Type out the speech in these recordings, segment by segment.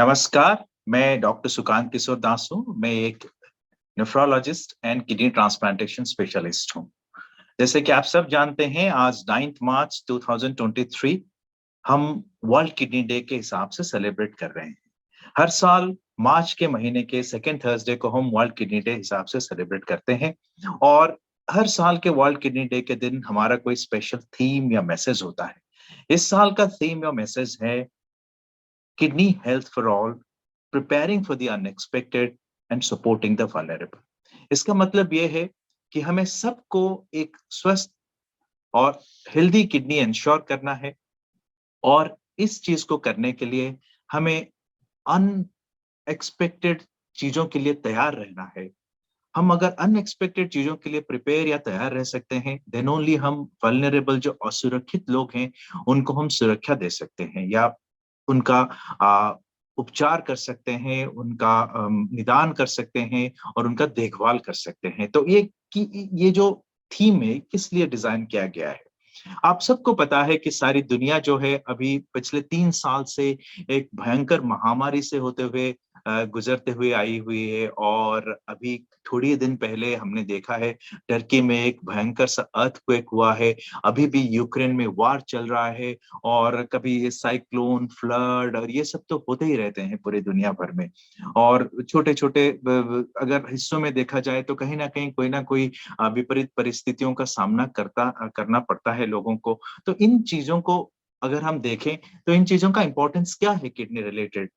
नमस्कार, मैं डॉक्टर सुकांत किशोर दास हूँ। मैं एक nephrologist and kidney transplantation specialist हूँ। जैसे कि आप सब जानते हैं, आज 9 मार्च 2023 हम वर्ल्ड किडनी डे के हिसाब से सेलिब्रेट कर रहे हैं। हर साल मार्च के महीने के सेकंड थर्सडे को हम वर्ल्ड किडनी डे हिसाब से सेलिब्रेट करते हैं और हर साल के वर्ल्ड किडनी डे के दिन हमारा कोई स्पेशल थीम या मैसेज होता है। इस साल का थीम या मैसेज है kidney health for all, preparing for the unexpected and supporting the vulnerable. इसका मतलब ये है कि हमें सबको एक स्वस्थ और हेल्दी किडनी इंश्योर करना है और इस चीज को करने के लिए हमें अनएक्सपेक्टेड चीजों के लिए तैयार रहना है। हम अगर अनएक्सपेक्टेड चीजों के लिए प्रिपेयर या तैयार रह सकते हैं, देन ओनली हम वल्नरेबल जो असुरक्षित लोग हैं उनको हम सुरक्षा दे सकते हैं या उनका उपचार कर सकते हैं, उनका निदान कर सकते हैं और उनका देखभाल कर सकते हैं। तो ये जो थीम है किस लिए डिजाइन किया गया है? आप सबको पता है कि सारी दुनिया जो है अभी पिछले 3 साल से एक भयंकर महामारी से होते हुए गुजरते हुए आई हुई है और अभी थोड़ी दिन पहले हमने देखा है टर्की में एक भयंकर सा अर्थक्वेक हुआ है। अभी भी यूक्रेन में वार चल रहा है और कभी ये साइक्लोन, फ्लड और ये सब तो होते ही रहते हैं पूरी दुनिया भर में। और छोटे-छोटे अगर हिस्सों में देखा जाए तो कहीं न कहीं कोई ना कोई विपरीत परिस्थितियों का सामना करना पड़ता है लोगों को। तो इन चीज़ों को अगर हम देखें, तो इन चीज़ों का इम्पोर्टेंस क्या है किडनी रिलेटेड?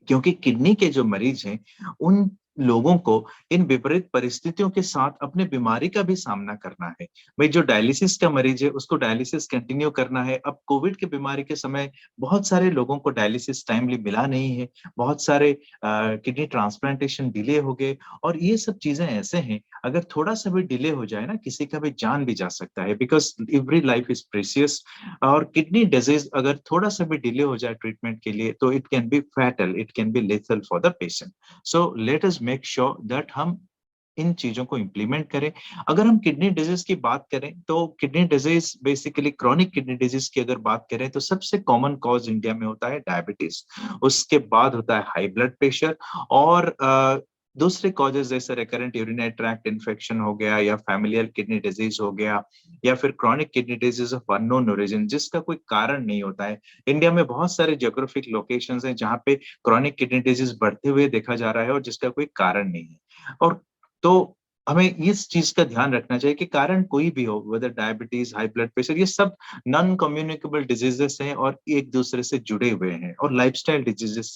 क्योंकि किडनी के जो मरीज हैं, उन लोगों को इन विपरीत परिस्थितियों के साथ अपनी बीमारी का भी सामना करना है। भाई जो डायलिसिस का मरीज है, उसको डायलिसिस कंटिन्यू करना है। अब कोविड की बीमारी के समय बहुत सारे लोगों को डायलिसिस टाइमली मिला नहीं है। बहुत सारे किडनी ट्रांसप्लांटेशन डिले हो गए और ये सब चीज़ें ऐसे हैं, अगर थोड़ा-सा भी डिले हो जाए ना, किसी का भी जान भी जा सकता है because every life is precious. और किडनी डिजीज अगर थोड़ा सा भी डिले हो जाए ट्रीटमेंट के लिए तो it can be fatal, it can be lethal for the patient. So let us make sure that हम इन चीजों को इम्प्लीमेंट करें। अगर हम किडनी डिजीज की बात करें तो kidney disease basically chronic kidney disease की अगर बात करें तो सबसे कॉमन कॉज इंडिया में होता है डायबिटीज। उसके बाद होता है हाई ब्लड प्रेशर और दूसरे कॉजेज जैसे रिकरेंट यूरिनरी ट्रैक्ट इन्फेक्शन हो गया या फैमिलियल किडनी डिजीज हो गया या फिर chronic kidney disease of unknown origin जिसका कोई कारण नहीं होता है। इंडिया में बहुत सारे ज्योग्राफिक लोकेशंस हैं जहाँ पे क्रॉनिक किडनी डिजीज बढ़ते हुए देखा जा रहा है और जिसका कोई कारण नहीं है। और तो हमें इस चीज का ध्यान रखना चाहिए कि कारण कोई भी हो, whether diabetes, high blood pressure, ये सब नॉन कम्युनिकेबल डिजीजेस हैं और एक दूसरे से जुड़े हुए हैं और लाइफस्टाइल डिजीजेस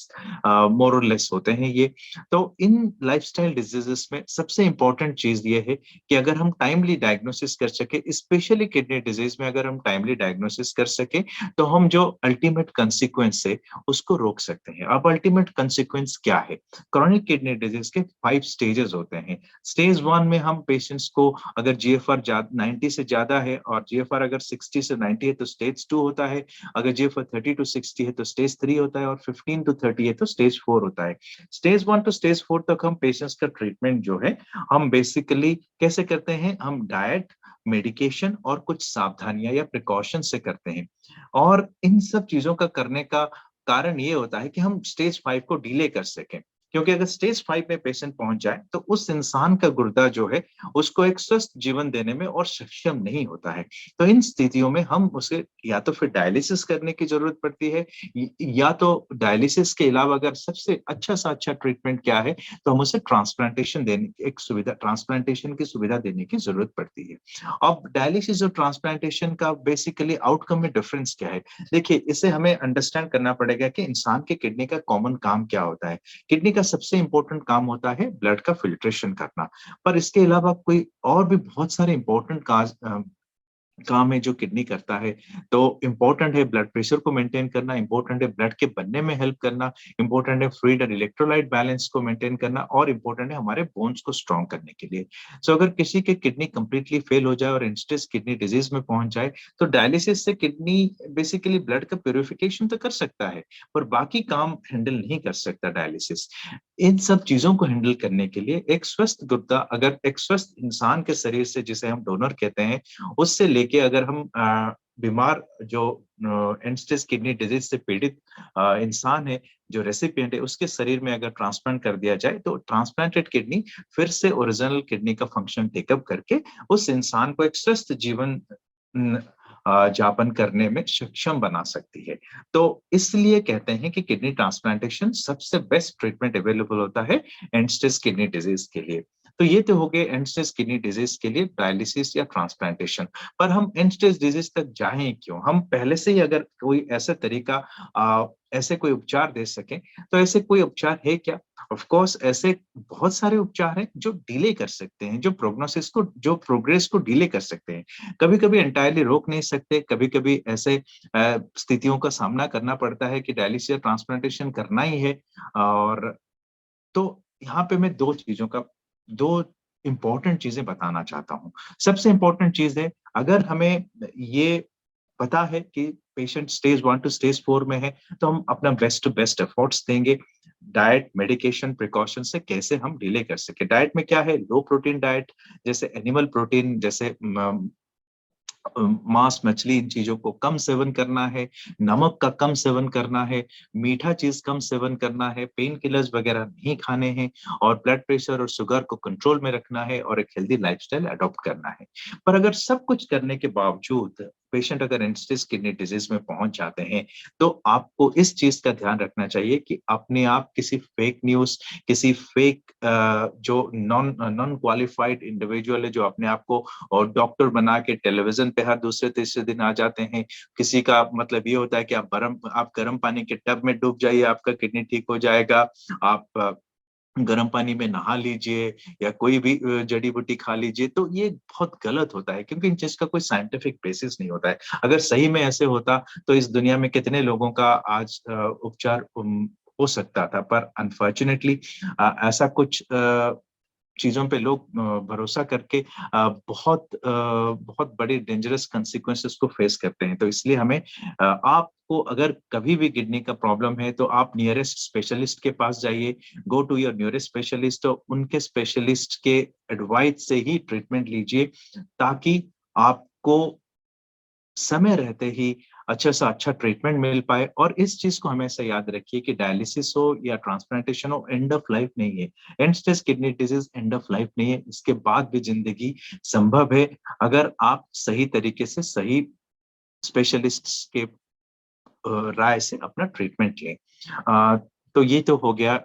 मोर और लेस होते हैं ये। तो इन लाइफस्टाइल डिजीजेस में सबसे इंपॉर्टेंट चीज ये है कि अगर हम टाइमली डायग्नोसिस कर सके, स्पेशली किडनी डिजीज में अगर हम टाइमली डायग्नोसिस कर सके तो हम जो अल्टीमेट कंसिक्वेंस है उसको रोक सकते हैं। अब अल्टीमेट कंसिक्वेंस क्या है? क्रॉनिक किडनी डिजीज के 5 स्टेजेस होते हैं। स्टेज 1 में हम पेशेंट्स को अगर जीएफआर 90 से ज्यादा है और जीएफआर अगर 60 से 90 है तो स्टेज 2 होता है। अगर जीएफआर 30 टू 60 है तो स्टेज 3 होता है और 15 टू 30 है तो स्टेज 4 होता है। स्टेज 1 टू स्टेज 4 तक हम पेशेंट्स का ट्रीटमेंट जो है हम बेसिकली कैसे करते हैं? हम डाइट, मेडिकेशन और कुछ सावधानियां या प्रिकॉशन से करते हैं। और इन सब चीजों का करने का कारण ये होता है कि हम स्टेज 5 को डिले कर सकें। क्योंकि अगर स्टेज 5 में पेशेंट पहुंच जाए तो उस इंसान का गुर्दा जो है उसको एक स्वस्थ जीवन देने में और सक्षम नहीं होता है। तो इन स्थितियों में हम उसे या तो फिर डायलिसिस करने की जरूरत पड़ती है या तो डायलिसिस के अलावा अगर सबसे अच्छा सा अच्छा ट्रीटमेंट क्या है तो हम उसे ट्रांसप्लांटेशन देने की एक सुविधा, ट्रांसप्लांटेशन की सुविधा देने की जरूरत पड़ती है। अब डायलिसिस और ट्रांसप्लांटेशन का बेसिकली आउटकम में डिफरेंस क्या है? देखिए, इसे हमें अंडरस्टैंड करना पड़ेगा कि इंसान के किडनी का कॉमन काम क्या होता है। किडनी का सबसे इंपॉर्टेंट काम होता है ब्लड का फिल्ट्रेशन करना, पर इसके अलावा कोई और भी बहुत सारे इंपॉर्टेंट काम है जो किडनी करता है। तो इम्पोर्टेंट है ब्लड प्रेशर को मेंटेन करना, इम्पोर्टेंट है ब्लड के बनने में हेल्प करना, इम्पोर्टेंट है फ्लूइड और इलेक्ट्रोलाइट बैलेंस को मेंटेन करना और इम्पोर्टेंट है हमारे बोन्स को स्ट्रॉन्ग करने के लिए। सो अगर किसी के किडनी कंप्लीटली फेल हो जाए और इंस्टेज किडनी डिजीज में पहुंच जाए तो डायलिसिस से किडनी बेसिकली ब्लड का प्यूरिफिकेशन तो कर सकता है पर बाकी काम हैंडल नहीं कर सकता डायलिसिस। इन सब चीजों को हैंडल करने के लिए एक स्वस्थ गुर्दा, अगर एक स्वस्थ इंसान के शरीर से जिसे हम डोनर कहते हैं, उससे लेके अगर हम बीमार जो एंड स्टेज किडनी डिजीज से पीड़ित इंसान है, जो रेसिपिएंट है, उसके शरीर में अगर ट्रांसप्लांट कर दिया जाए तो ट्रांसप्लांटेड किडनी फिर से ओरिजिनल किडनी का फंक्शन टेकअप करके उस इंसान को एक स्वस्थ जीवन जापन करने में सक्षम बना सकती है। तो इसलिए कहते हैं कि किडनी ट्रांसप्लांटेशन सबसे बेस्ट ट्रीटमेंट अवेलेबल होता है एंड स्टेज किडनी डिजीज के लिए। तो ये तो हो गए एंड स्टेज किडनी डिजीज के लिए डायलिसिस या ट्रांसप्लांटेशन। पर हम एंड स्टेज डिजीज तक जाएं क्यों? हम पहले से ही अगर कोई ऐसा तरीका ऐसे कोई उपचार दे सकें, तो ऐसे कोई उपचार है क्या? ऑफ कोर्स ऐसे बहुत सारे उपचार हैं जो डिले कर सकते हैं, जो प्रोग्रेस को डिले कर सकते हैं। कभी-कभी एंटायरली रोक नहीं सकते, कभी-कभी ऐसे स्थितियों का सामना करना पड़ता है कि डायलिसिस या ट्रांसप्लांटेशन करना ही है। और तो यहाँ पे मैं 2 इम्पोर्टेंट चीज़ें बताना चाहता हूँ। सबसे इम्पोर्टेंट चीज़ है, अगर हमें ये पता है कि पेशेंट स्टेज 1 टू स्टेज 4 में है, तो हम अपना बेस्ट टू बेस्ट एफर्ट्स देंगे। डाइट, मेडिकेशन, प्रिकॉशन से कैसे हम डिले कर सकें। डाइट में क्या है, लो प्रोटीन डाइट, जैसे एनिमल प्रोटीन, जैसे मांस, मछली, इन चीज़ों को कम सेवन करना है, नमक का कम सेवन करना है, मीठा चीज़ कम सेवन करना है, पेन किलर्स वगैरह नहीं खाने हैं और ब्लड प्रेशर और शुगर को कंट्रोल में रखना है और एक हेल्दी लाइफस्टाइल अडॉप्ट करना है। पर अगर सब कुछ करने के बावजूद पेशेंट अगर एंड स्टेज किडनी डिजीज में पहुंच जाते हैं, तो आपको इस चीज़ का ध्यान रखना चाहिए कि अपने आप किसी फेक न्यूज़, किसी फेक जो नॉन नॉन क्वालिफाइड इंडिविजुअल है, जो अपने आप को और डॉक्टर बना के टेलीविजन पे हर दूसरे तीसरे दिन आ जाते हैं। किसी का मतलब ये होता है कि आप गर्म पानी के टब में डूब जाइए, आपका किडनी ठीक हो जाएगा। आप गर्म पानी में नहा लीजिए या कोई भी जड़ी बूटी खा लीजिए, तो ये बहुत गलत होता है क्योंकि इन चीज का कोई साइंटिफिक बेसिस नहीं होता है। अगर सही में ऐसे होता तो इस दुनिया में कितने लोगों का आज उपचार हो सकता था। पर अनफॉर्चुनेटली ऐसा कुछ चीज़ों पे लोग भरोसा करके बहुत बड़े डेंजरस consequences को फेस करते हैं। तो इसलिए हमें आपको अगर कभी भी किडनी का प्रॉब्लम है, तो आप नियरेस्ट स्पेशलिस्ट के पास जाइए। Go to your nearest specialist, तो उनके स्पेशलिस्ट के एडवाइस से ही ट्रीटमेंट लीजिए, ताकि आपको समय रहते ही अच्छा से अच्छा ट्रीटमेंट मिल पाए। और इस चीज को हमेशा याद रखिए कि डायलिसिस हो या ट्रांसप्लांटेशन हो, एंड ऑफ लाइफ नहीं है। And stage kidney disease end of life नहीं है, इसके बाद भी जिंदगी संभव है, अगर आप सही तरीके से सही स्पेशलिस्ट के राय से अपना ट्रीटमेंट लें। अ, तो ये तो हो गया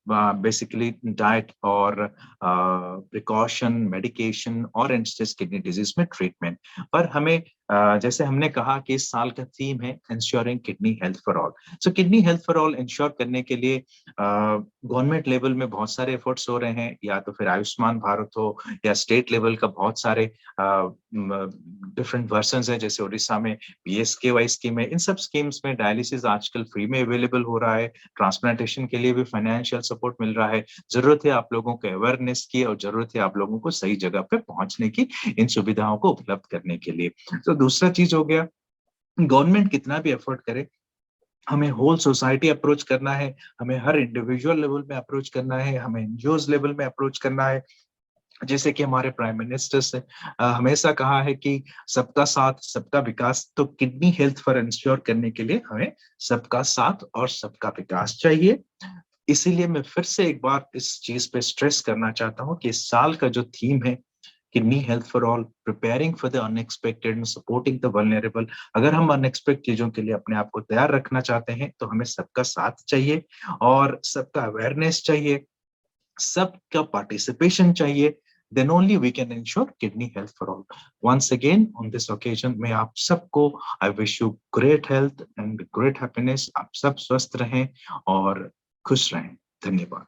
बेसिकली डाइट और प्रिकॉशन, मेडिकेशन और एंड स्टेज किडनी डिजीज में ट्रीटमेंट। पर हमें जैसे हमने कहा कि इस साल का थीम है ensuring kidney health for all. So kidney health for all ensure करने के लिए गवर्नमेंट लेवल में बहुत सारे एफर्ट्स हो रहे हैं, या तो फिर आयुष्मान भारत हो या स्टेट लेवल का बहुत सारे डिफरेंट वर्जन है, जैसे उड़ीसा में PSKY स्कीम है। इन सब स्कीम्स में डायलिसिस आजकल फ्री में अवेलेबल हो रहा है, ट्रांसप्लांटेशन के लिए भी फाइनेंशियल सपोर्ट मिल रहा है। जरूरत है आप लोगों को अवेयरनेस की, और जरूरत है आप लोगों को सही जगह पे पहुंचने की, इन सुविधाओं को उपलब्ध करने के लिए। तो दूसरा चीज हो गया, गवर्नमेंट कितना भी एफर्ट करे, हमें होल सोसाइटी अप्रोच करना है, हमें हर इंडिविजुअल लेवल में अप्रोच करना है, हमें एनजीओज लेवल में अप्रोच करना है। जैसे कि हमारे प्राइम मिनिस्टर से हमेशा कहा है कि सबका साथ सबका विकास, तो किडनी हेल्थ फॉर इंश्योर करने के लिए हमें सबका साथ और सबका विकास चाहिए। इसीलिए मैं फिर से एक बार इस चीज पे स्ट्रेस करना चाहता हूँ कि इस साल का जो थीम है, kidney health for all, preparing for the unexpected, supporting the vulnerable. अगर हम अनएक्सपेक्टेड चीजों के लिए अपने आप को तैयार रखना चाहते हैं, तो हमें सबका साथ चाहिए और सबका अवेयरनेस चाहिए, सबका पार्टिसिपेशन चाहिए। Then only we can ensure kidney health for all. Once again, on this occasion, मैं आप सबको I wish you great health and great happiness. आप सब स्वस्थ रहें और खुश रहें। धन्यवाद।